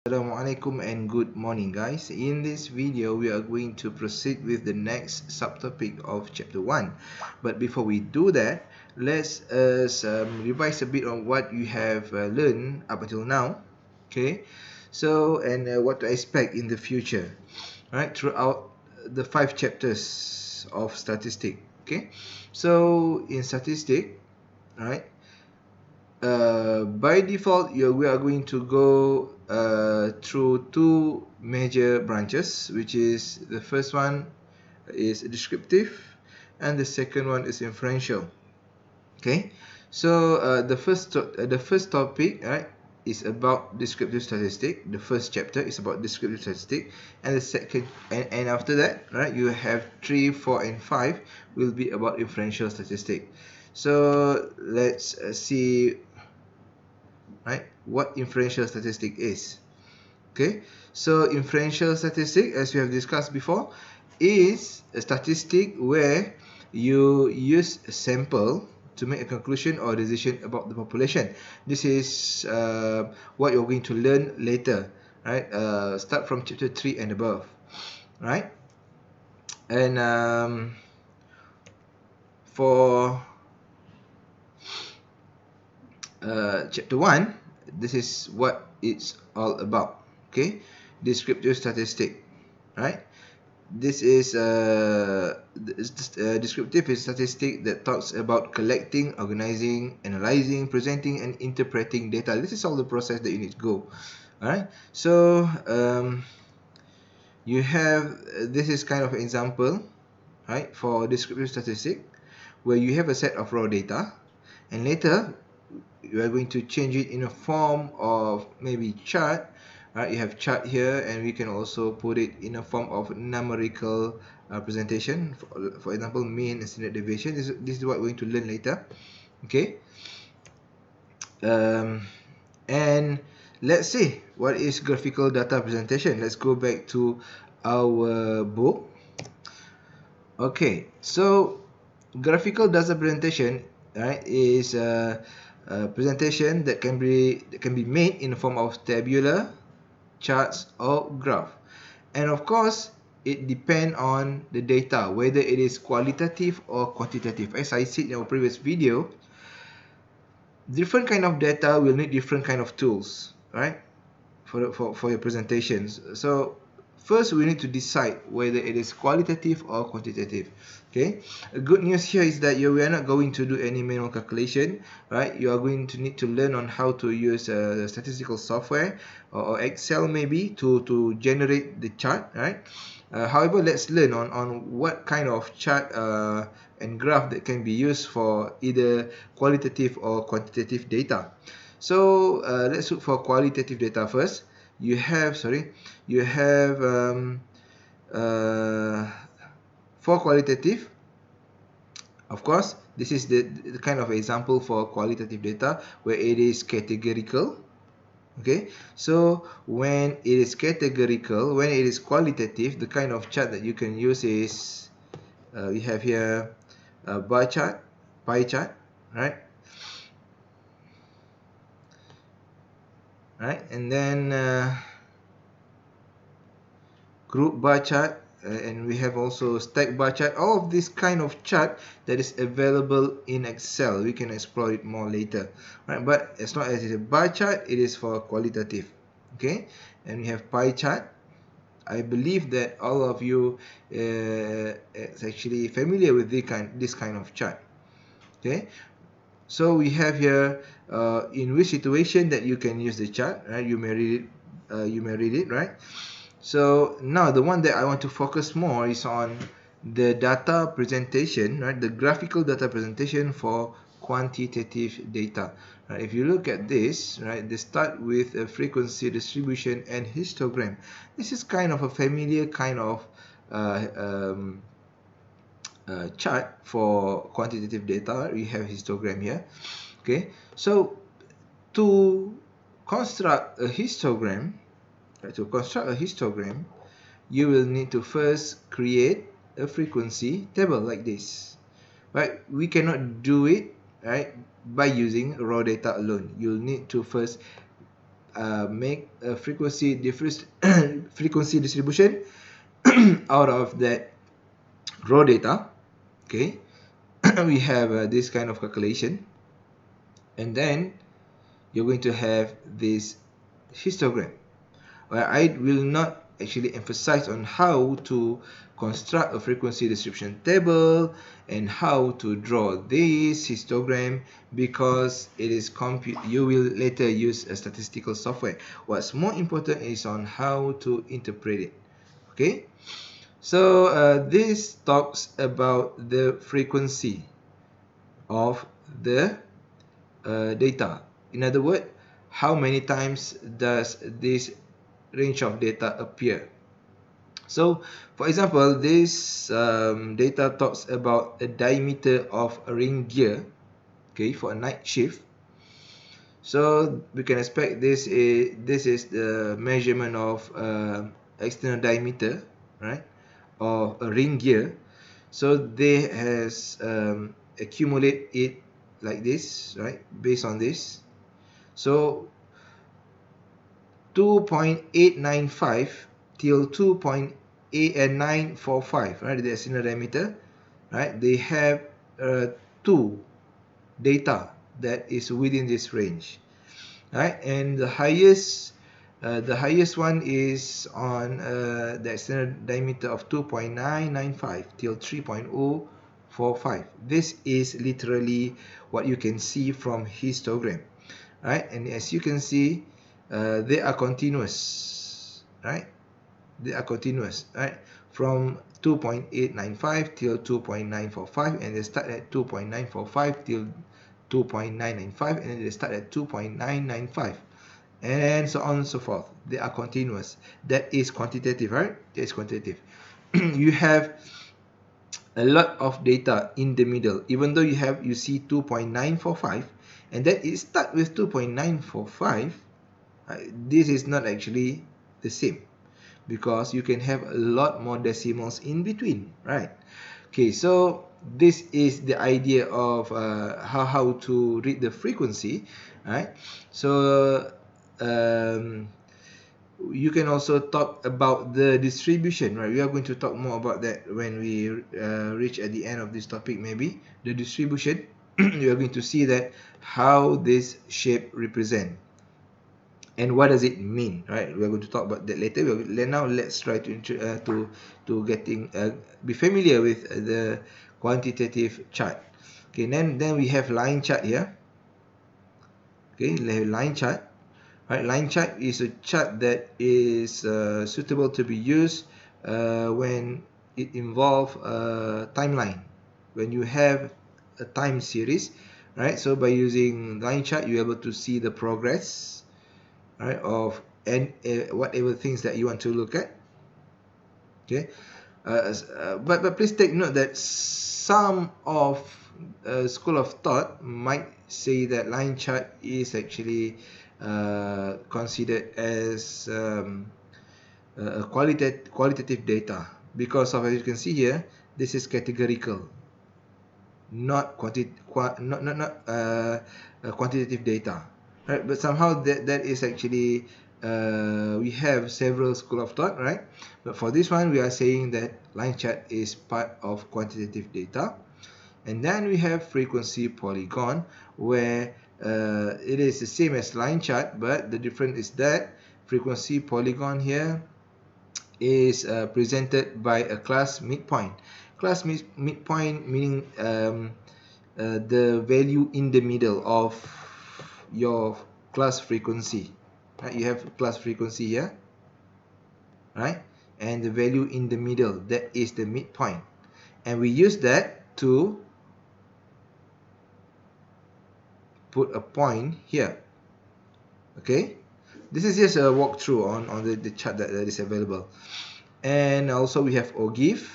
Assalamualaikum and good morning, guys. In this video we are going to proceed with the next subtopic of chapter 1. But before we do that, let's revise a bit on what you have learned up until now. Okay, so and what to expect in the future, right, throughout the 5 chapters of statistic. Okay, so in statistic, right, by default we are going to go through two major branches, which is the first one is descriptive and the second one is inferential. Okay, so the first topic, right, is about descriptive statistic. The first chapter is about descriptive statistic, and the second and after that, right, you have 3, 4 and 5 will be about inferential statistic. So let's see, right, what inferential statistic is. Okay, so inferential statistic, as we have discussed before, is a statistic where you use a sample to make a conclusion or decision about the population. This is what you're going to learn later, right? Start from chapter 3 and above, right? And for chapter 1, this is what it's all about. Okay, descriptive statistic, right? This is descriptive is statistic that talks about collecting, organizing, analyzing, presenting and interpreting data. This is all the process that you need to go. Alright, so you have this is kind of an example, right, for descriptive statistic, where you have a set of raw data and later you are going to change it in a form of maybe chart. Right, you have chart here, and we can also put it in a form of numerical presentation. For example, mean and standard deviation. This is what we're going to learn later. Okay, and let's see what is graphical data presentation. Let's go back to our book. Okay, so graphical data presentation, right, is a presentation that can be made in the form of tabular, charts or graph. And of course, it depends on the data, whether it is qualitative or quantitative. As I said in our previous video, different kind of data will need different kind of tools, right, for your presentations. So first we need to decide whether it is qualitative or quantitative. Okay, the good news here is that we are not going to do any manual calculation, right? You are going to need to learn on how to use statistical software or Excel maybe to generate the chart, right? However, let's learn on what kind of chart and graph that can be used for either qualitative or quantitative data. So let's look for qualitative data first. You have for qualitative, of course, this is the kind of example for qualitative data where it is categorical. Okay, so when it is categorical, when it is qualitative, the kind of chart that you can use is we have here a bar chart, pie chart, right? Right, and then group bar chart, and we have also stack bar chart. All of this kind of chart that is available in Excel, we can explore it more later, right? But as long as it's a bar chart, it is for qualitative. Okay, and we have pie chart. I believe that all of you is actually familiar with this kind of chart. Okay, so we have here in which situation that you can use the chart, right? You may read it, right? So now the one that I want to focus more is on the data presentation, right? The graphical data presentation for quantitative data. Right? If you look at this, right, they start with a frequency distribution and histogram. This is kind of a familiar kind of chart for quantitative data. We have histogram here. Okay, so to construct a histogram, you will need to first create a frequency table like this, right? We cannot do it, right, by using raw data alone. You'll need to first make a frequency frequency distribution out of that raw data. Okay, we have this kind of calculation, and then you're going to have this histogram, where I will not actually emphasize on how to construct a frequency distribution table and how to draw this histogram, because it is you will later use a statistical software. What's more important is on how to interpret it. Okay, so this talks about the frequency of the data. In other words, how many times does this range of data appear? So, for example, this data talks about a diameter of a ring gear, okay, for a night shift. So we can expect this is the measurement of external diameter, right, of a ring gear. So they has accumulate it like this, right, based on this. So 2.895 till 2.945, right, the external diameter, right, they have two data that is within this range, right, and the highest one is on the external diameter of 2.995 till 3.045. This is literally what you can see from histogram, right, and as you can see, they are continuous, right, they are continuous, right, from 2.895 till 2.945, and they start at 2.945 till 2.995, and then they start at 2.995, and so on and so forth. They are continuous. That is quantitative, right? That is quantitative. You have a lot of data in the middle, even though you see 2.945, and then it start with 2.945. This is not actually the same, because you can have a lot more decimals in between, right? Okay, so this is the idea of how to read the frequency, right? So you can also talk about the distribution, right? We are going to talk more about that when we reach at the end of this topic, maybe the distribution. You are going to see that how this shape represent and what does it mean, right? We're going to talk about that later. Now let's try to getting be familiar with the quantitative chart. Okay, then we have line chart here. Okay, line chart. Right, line chart is a chart that is suitable to be used when it involves a timeline, when you have a time series, right? So by using line chart, you're able to see the progress, right, of and whatever things that you want to look at. Okay, but please take note that some of school of thought might say that line chart is actually considered as a qualitative data, because of, as you can see here, this is categorical, not quantitative data, right? But somehow that is actually we have several school of thought, right? But for this one, we are saying that line chart is part of quantitative data. And then we have frequency polygon, where it is the same as line chart, but the difference is that frequency polygon here is presented by a class midpoint. Class midpoint meaning the value in the middle of your class frequency, right? You have class frequency here, right, and the value in the middle, that is the midpoint, and we use that to put a point here. Okay, this is just a walkthrough on the chart that is available. And also we have OGIF.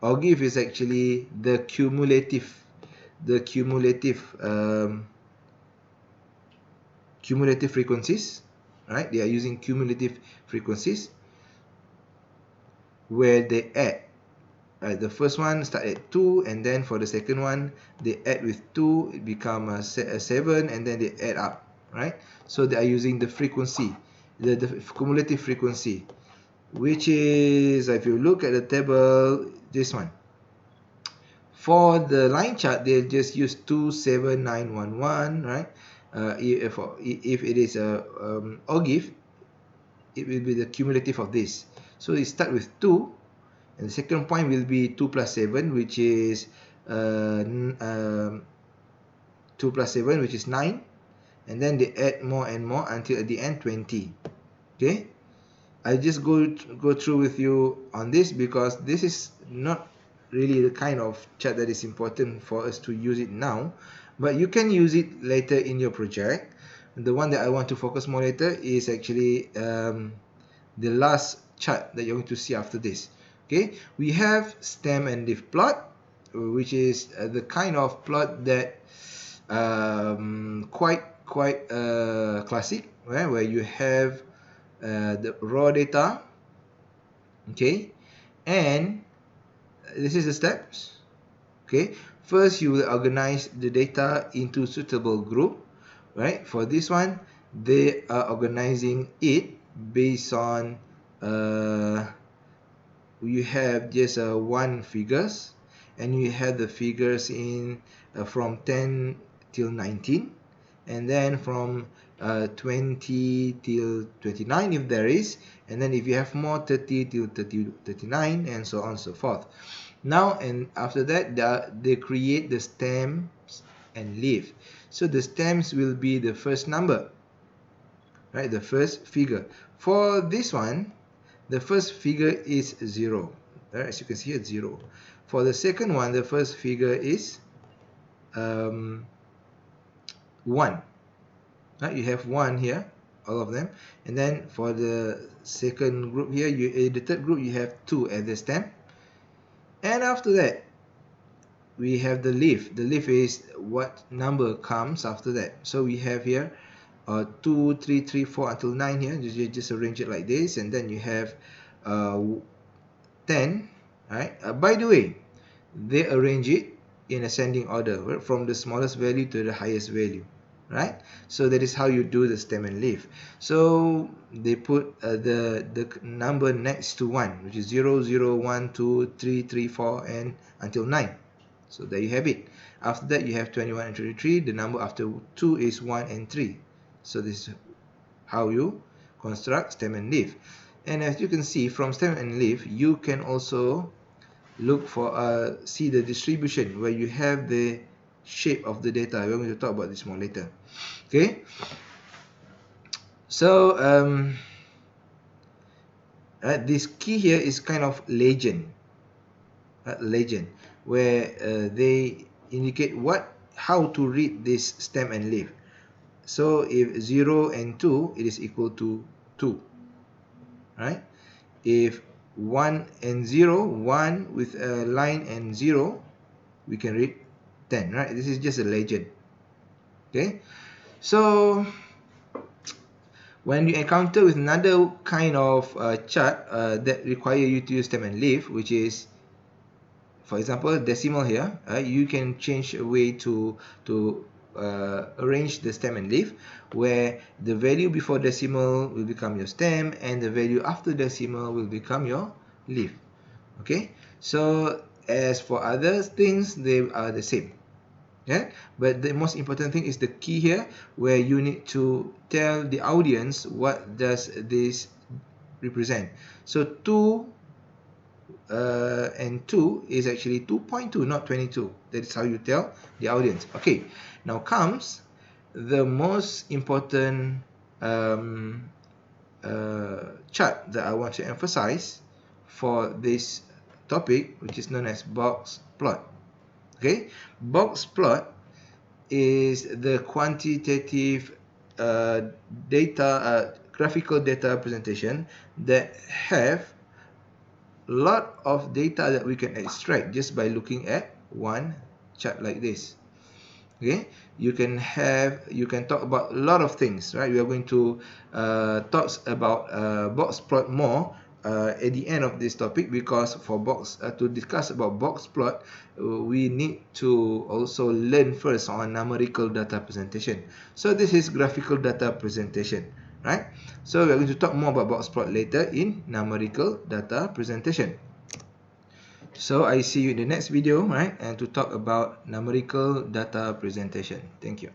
OGIF is actually the cumulative frequencies, right? They are using cumulative frequencies where they add. Right, the first one start at 2, and then for the second one they add with 2, it become a 7, and then they add up. right? So they are using the frequency, the cumulative frequency, which is, if you look at the table, this one. For the line chart, they'll just use 27911, right? If it is a OGIF, it will be the cumulative of this. So it start with 2, and the second point will be 2 plus 7, which is 2 plus 7, which is 9, and then they add more and more until at the end 20. Okay, I just go through with you on this because this is not really the kind of chart that is important for us to use it now, but you can use it later in your project. The one that I want to focus more later is actually the last chart that you're going to see after this. Okay, we have stem and leaf plot, which is the kind of plot that quite classic, right? Where you have the raw data, okay, and this is the steps. Okay, first you will organize the data into suitable group, right? For this one, they are organizing it based on you have just one figures, and you have the figures in from 10 till 19, and then from 20 till 29 if there is, and then if you have more, 30 till 39, and so on and so forth. Now, and after that, they create the stems and leaf. So the stems will be the first number, right? The first figure. For this one, the first figure is 0. Right? As you can see, it's 0. For the second one, the first figure is 1. Right? You have 1 here, all of them. And then for the second group here, the third group, you have 2 at the stem. And after that, we have the leaf. The leaf is what number comes after that. So we have here 2, 3, 3, 4 until 9 here. You just arrange it like this, and then you have 10. Right? By the way, they arrange it in ascending order, right? From the smallest value to the highest value, right? So that is how you do the stem and leaf. So they put the number next to 1, which is 0, 0, 1, 2, 3, 3, 4, and until 9. So there you have it. After that, you have 21 and 23. The number after 2 is 1 and 3. So this is how you construct stem and leaf. And as you can see, from stem and leaf, you can also look for see the distribution where you have the shape of the data. We're going to talk about this more later. Okay, so this key here is kind of legend, where they indicate how to read this stem and leaf. So if 0 and 2, it is equal to 2, right? If 1 and 0, 1 with a line and 0, we can read 10, right? This is just a legend. Okay, so when you encounter with another kind of chart that require you to use stem and leaf, which is, for example, decimal here, you can change a way to arrange the stem and leaf, where the value before decimal will become your stem, and the value after decimal will become your leaf. Okay, so as for other things, they are the same. Yeah, but the most important thing is the key here, where you need to tell the audience what does this represent. So 2 and 2 is actually 2.2, not 22. That is how you tell the audience. Okay, now comes the most important chart that I want to emphasize for this topic, which is known as box plot. Okay, box plot is the quantitative graphical data presentation that have a lot of data that we can extract just by looking at one chart like this. Okay, you can talk about a lot of things, right? We are going to talk about box plot more at the end of this topic, because for box to discuss about box plot, we need to also learn first on numerical data presentation. So this is graphical data presentation, right? So we're going to talk more about box plot later in numerical data presentation. So I see you in the next video, right? And to talk about numerical data presentation. Thank you.